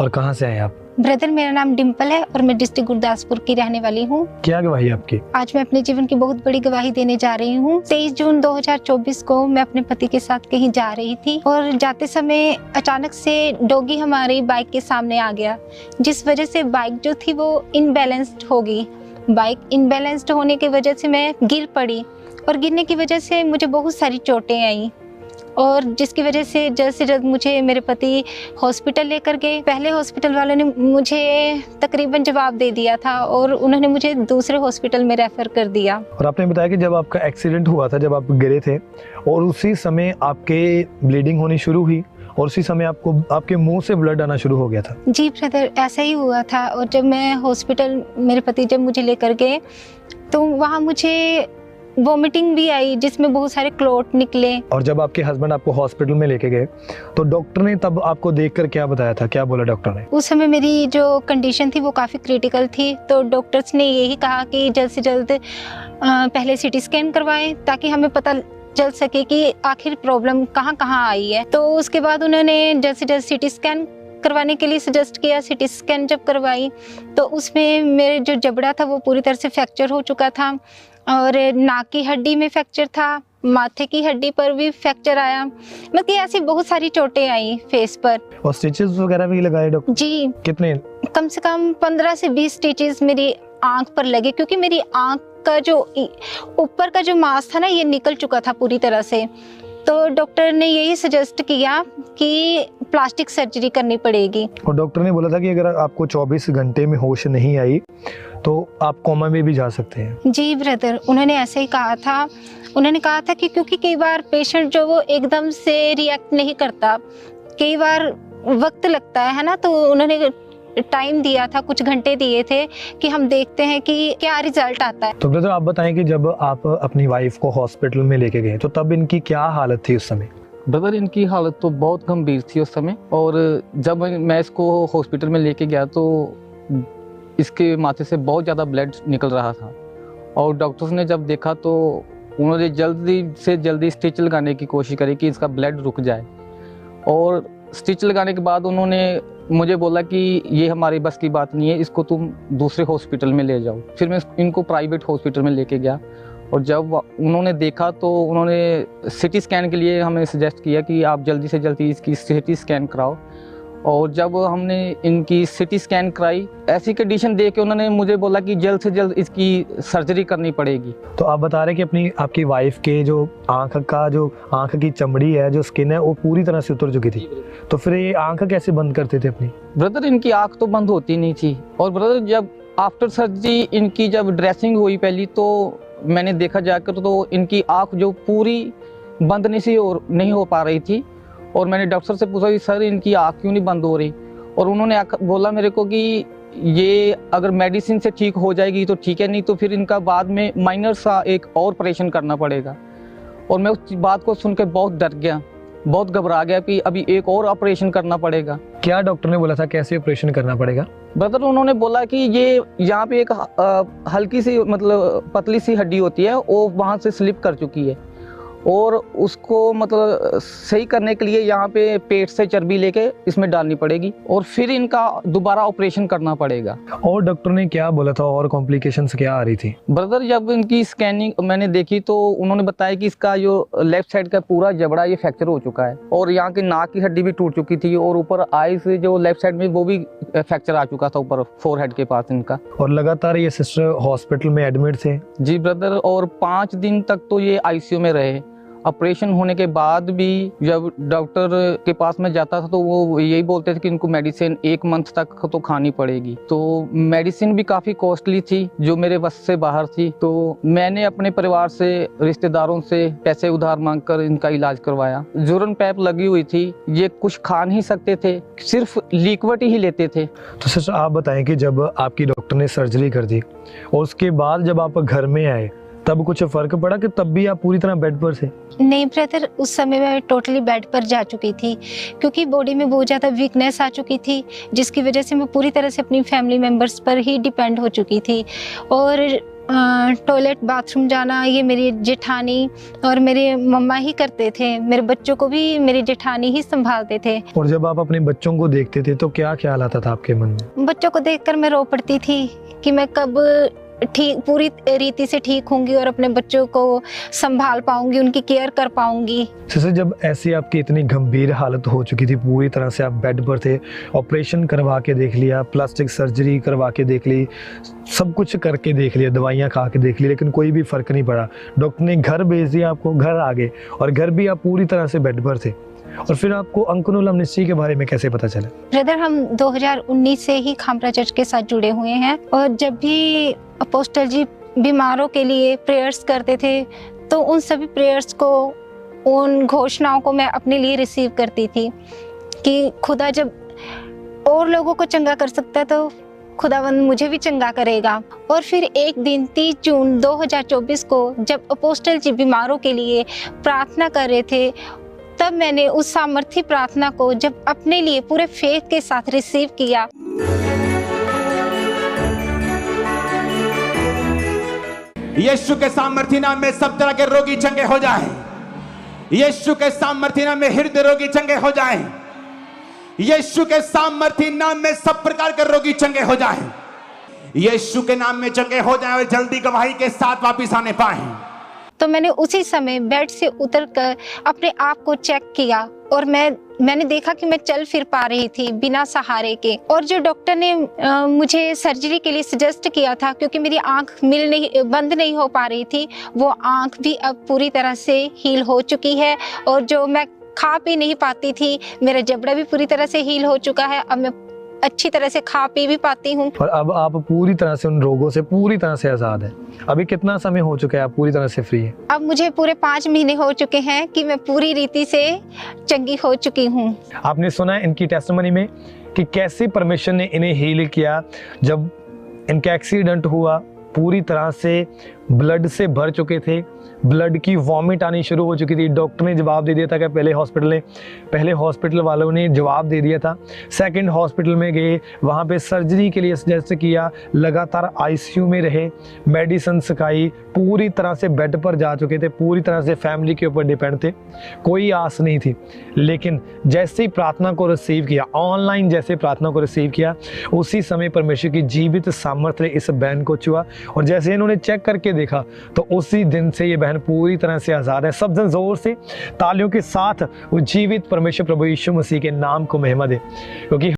और कहाँ से आए आप? ब्रदर, मेरा नाम डिम्पल है और मैं डिस्ट्रिक्ट गुरदासपुर की रहने वाली हूँ। क्या गवाही आपकी? आज मैं अपने जीवन की बहुत बड़ी गवाही देने जा रही हूँ। 23 जून 2024 को मैं अपने पति के साथ कहीं जा रही थी और जाते समय अचानक से डॉगी हमारी बाइक के सामने आ गया, जिस वजह से बाइक जो थी वो इनबैलेंस्ड हो गई। बाइक इनबैलेंस्ड होने की वजह से मैं गिर पड़ी और गिरने की वजह से मुझे बहुत सारी चोटें आई और जिसकी वजह से जल्द से जल्द मुझे मेरे पति हॉस्पिटल लेकर गए। पहले हॉस्पिटल वालों ने मुझे तकरीबन जवाब दे दिया था और उन्होंने मुझे दूसरे हॉस्पिटल में रेफर कर दिया। और आपने बताया कि जब आपका एक्सीडेंट हुआ था, जब आप गिरे थे और उसी समय आपके ब्लीडिंग होनी शुरू हुई और उसी समय आपको आपके मुंह से ब्लड आना शुरू हो गया था। जी ब्रदर, ऐसा ही हुआ था। और जब मैं हॉस्पिटल, मेरे पति जब मुझे लेकर गए तो वहाँ मुझे वॉमिटिंग भी आई, जिसमें बहुत सारे क्लॉट निकले। और जब आपके हस्बैंड आपको हॉस्पिटल में लेके गए तो डॉक्टर ने तब आपको देखकर क्या बताया था, क्या बोला डॉक्टर ने? उस समय मेरी जो कंडीशन थी वो काफ़ी क्रिटिकल थी, तो डॉक्टर्स ने यही कहा कि जल्द से जल्द पहले सीटी स्कैन करवाएं ताकि हमें पता चल सके कि आखिर प्रॉब्लम कहाँ कहाँ आई है। तो उसके बाद उन्होंने जल्द से जल्द सीटी स्कैन करवाने के लिए सजेस्ट किया। सीटी स्कैन जब करवाई तो उसमें मेरे जो जबड़ा था वो पूरी तरह से फ्रैक्चर हो चुका था और नाक की हड्डी में फ्रैक्चर था, माथे की हड्डी पर भी फ्रैक्चर आया। मतलब कि ऐसी बहुत सारी चोटें आई फेस पर। और स्टिचेस वगैरह भी लगाए डॉक्टर? जी, कितने? कम से कम 15 से 20 स्टिचेस मेरी आंख पर लगे, क्योंकि मेरी आंख का जो ऊपर का जो मांस था ना, ये निकल चुका था पूरी तरह से। तो डॉक्टर ने यही सजेस्ट किया कि प्लास्टिक सर्जरी करनी पड़ेगी। और डॉक्टर ने बोला था कि अगर आपको 24 घंटे में होश नहीं आई तो आप कोमा में भी जा सकते हैं। जी ब्रदर, उन्होंने ऐसे ही कहा था। उन्होंने कहा था कि क्योंकि कई बार पेशेंट जो वो एकदम से रिएक्ट नहीं करता, कई बार वक्त लगता है ना, तो उन्होंने टाइम दिया था, कुछ घंटे दिए थे कि हम देखते हैं कि क्या रिजल्ट आता है। तो ब्रदर आप बताएं कि जब आप अपनी वाइफ को हॉस्पिटल में लेके गए तो तब इनकी क्या हालत थी उस समय? ब्रदर, इनकी हालत तो बहुत गंभीर थी उस समय। और जब मैं इसको हॉस्पिटल में लेके गया तो इसके माथे से बहुत ज़्यादा ब्लड निकल रहा था और डॉक्टर्स ने जब देखा तो उन्होंने जल्दी से जल्दी स्टिच लगाने की कोशिश करी कि इसका ब्लड रुक जाए। और स्टिच लगाने के बाद उन्होंने मुझे बोला कि ये हमारी बस की बात नहीं है, इसको तुम दूसरे हॉस्पिटल में ले जाओ। फिर मैं इनको प्राइवेट हॉस्पिटल में लेके गया और जब उन्होंने देखा तो उन्होंने सिटी स्कैन के लिए हमें सजेस्ट किया कि आप जल्दी से जल्दी इसकी सिटी स्कैन कराओ। और जब हमने इनकी सिटी स्कैन कराई, ऐसी कंडीशन देख के उन्होंने मुझे बोला कि जल्द से जल्द इसकी सर्जरी करनी पड़ेगी। तो आप बता रहे कि आपकी वाइफ के जो आंख की चमड़ी है, जो स्किन है, वो पूरी तरह से उतर चुकी थी। तो फिर ये आंख कैसे बंद करते थे अपनी? ब्रदर, इनकी आंख तो बंद होती नहीं थी। और ब्रदर, जब आफ्टर सर्जरी इनकी जब ड्रेसिंग हुई पहली, तो मैंने देखा जाकर तो इनकी आंख जो पूरी बंद नहीं हो पा रही थी। और मैंने डॉक्टर से पूछा कि सर इनकी आँख क्यों नहीं बंद हो रही, और उन्होंने बोला मेरे को कि ये अगर मेडिसिन से ठीक हो जाएगी तो ठीक है, नहीं तो फिर इनका बाद में माइनर सा एक और ऑपरेशन करना पड़ेगा। और मैं उस बात को सुनकर बहुत डर गया, बहुत घबरा गया कि अभी एक और ऑपरेशन करना पड़ेगा। क्या डॉक्टर ने बोला था, कैसे ऑपरेशन करना पड़ेगा? ब्रदर, उन्होंने बोला कि ये यहाँ पे एक हल्की सी मतलब पतली सी हड्डी होती है, वो वहाँ से स्लिप कर चुकी है और उसको मतलब सही करने के लिए यहाँ पे पेट से चर्बी लेके इसमें डालनी पड़ेगी और फिर इनका दोबारा ऑपरेशन करना पड़ेगा। और डॉक्टर ने क्या बोला था, और कॉम्प्लिकेशंस क्या आ रही थी? ब्रदर, जब इनकी स्कैनिंग मैंने देखी तो उन्होंने बताया कि इसका जो लेफ्ट साइड का पूरा जबड़ा ये फ्रैक्चर हो चुका है और यहाँ की नाक की हड्डी भी टूट चुकी थी और ऊपर आई से जो लेफ्ट साइड में वो भी फ्रैक्चर आ चुका था ऊपर फोरहेड के पास इनका। और लगातार ये सिस्टर हॉस्पिटल में एडमिट थे? जी ब्रदर, और 5 दिन तक तो ये आईसीयू में रहे। ऑपरेशन होने के बाद भी जब डॉक्टर के पास में जाता था तो वो यही बोलते थे कि इनको मेडिसिन 1 मंथ तक तो खानी पड़ेगी। तो मेडिसिन भी काफ़ी कॉस्टली थी जो मेरे बस से बाहर थी। तो मैंने अपने परिवार से, रिश्तेदारों से पैसे उधार मांगकर इनका इलाज करवाया। यूरिन पैप लगी हुई थी, ये कुछ खा नहीं सकते थे, सिर्फ लिक्विड ही लेते थे। तो सिस्टर आप बताएं कि जब आपकी डॉक्टर ने सर्जरी कर दी और उसके बाद जब आप घर में आए तब कुछ फर्क पड़ा कि तब भी आप पूरी तरह बेड पर थे? नहीं ब्रदर, उस समय मैं टोटली बेड पर जा चुकी थी क्योंकि बॉडी में बहुत ज़्यादा वीकनेस आ चुकी थी, जिसकी वजह से मैं पूरी तरह से अपनी फैमिली मेम्बर्स पर ही डिपेंड हो चुकी थी। और टॉयलेट बाथरूम जाना ये मेरी जेठानी और मेरे मम्मा ही करते थे। मेरे बच्चों को भी मेरी जेठानी ही संभालते थे। और जब आप अपने बच्चों को देखते थे तो क्या ख्याल आता था आपके मन में? बच्चों को देखकर मैं रो पड़ती थी कि मैं कब ठीक पूरी रीति से ठीक होंगी और अपने बच्चों को संभाल पाऊंगी, उनकी केयर कर पाऊंगी। जैसे जब ऐसी आपकी इतनी गंभीर हालत हो चुकी थी, पूरी तरह से आप बेड पर थे, ऑपरेशन करवा के देख लिया, प्लास्टिक सर्जरी करवा के देख ली, सब कुछ करके देख लिया, दवाइयाँ खा के देख ली, लेकिन कोई भी फर्क नहीं पड़ा। डॉक्टर ने घर भेज दिया, आपको घर आ गए और घर भी आप पूरी तरह से बेड पर थे। और फिर आपको अंकुनुल अमनिस्ट्री के बारे में कैसे पता चला? ब्रदर, हम 2019 से ही खामरा चर्च के साथ जुड़े हुए हैं और जब भी अपोस्टल जी बीमारों के लिए प्रेयर्स करते थे तो उन सभी प्रेयर्स को, उन घोषणाओं को मैं अपने लिए रिसीव करती थी कि खुदा जब और लोगों को चंगा कर सकता है तो खुदावंद मुझे भी चंगा करेगा। और फिर एक दिन 30 जून 2024 को जब अपोस्टल जी बीमारों के लिए प्रार्थना कर रहे थे, तब मैंने उस सामर्थी प्रार्थना को जब अपने लिए पूरे फेथ के साथ रिसीव किया। यीशु के सामर्थी नाम में सब तरह के रोगी चंगे हो जाएं। यीशु के सामर्थी नाम में हृदय रोगी चंगे हो जाएं। यीशु के सामर्थी नाम में सब प्रकार के रोगी चंगे हो जाएं। यीशु के नाम में चंगे हो जाएं और जल्दी गवाही के साथ वापस आने पाएं। तो मैंने उसी समय बेड से उतरकर अपने आप को चेक किया और मैंने देखा कि मैं चल फिर पा रही थी बिना सहारे के। और जो डॉक्टर ने मुझे सर्जरी के लिए सजेस्ट किया था, क्योंकि मेरी आंख बंद नहीं हो पा रही थी, वो आंख भी अब पूरी तरह से हील हो चुकी है। और जो मैं खा पी नहीं पाती थी, मेरा जबड़ा भी पूरी तरह से हील हो चुका है। अब मैं अच्छी तरह से खा पी भी पाती हूँ। और अब आप पूरी तरह से उन रोगों से पूरी तरह से आज़ाद हैं। अभी कितना समय हो चुका है आप पूरी तरह से फ्री हैं? अब मुझे पूरे 5 महीने हो चुके हैं कि मैं पूरी रीति से चंगी हो चुकी हूँ। आपने सुना है इनकी टेस्टिमनी में कि कैसे परमेश्वर ने इन्हें हील किया। जब इनका एक्सीडेंट हुआ, पूरी तरह से ब्लड से भर चुके थे, ब्लड की वॉमिट आनी शुरू हो चुकी थी। डॉक्टर ने जवाब दे दिया था कि पहले हॉस्पिटल वालों ने जवाब दे दिया था। सेकंड हॉस्पिटल में गए, वहाँ पे सर्जरी के लिए सजेस्ट किया, लगातार आईसीयू में रहे, मेडिसिन खाई, पूरी तरह से बेड पर जा चुके थे, पूरी तरह से फैमिली के ऊपर डिपेंड थे, कोई आस नहीं थी। लेकिन जैसे ही प्रार्थना को रिसीव किया, ऑनलाइन जैसे प्रार्थना को रिसीव किया, उसी समय परमेश्वर की जीवित सामर्थ्य इस बहन को छुआ। और जैसे इन्होंने चेक करके देखा तो उसी दिन से ये बहन पूरी तरह से आज़ाद है। सब जन जोर से तालियों के साथ वो जीवित परमेश्वर प्रभु यीशु मसीह के नाम को महिमा दे, क्योंकि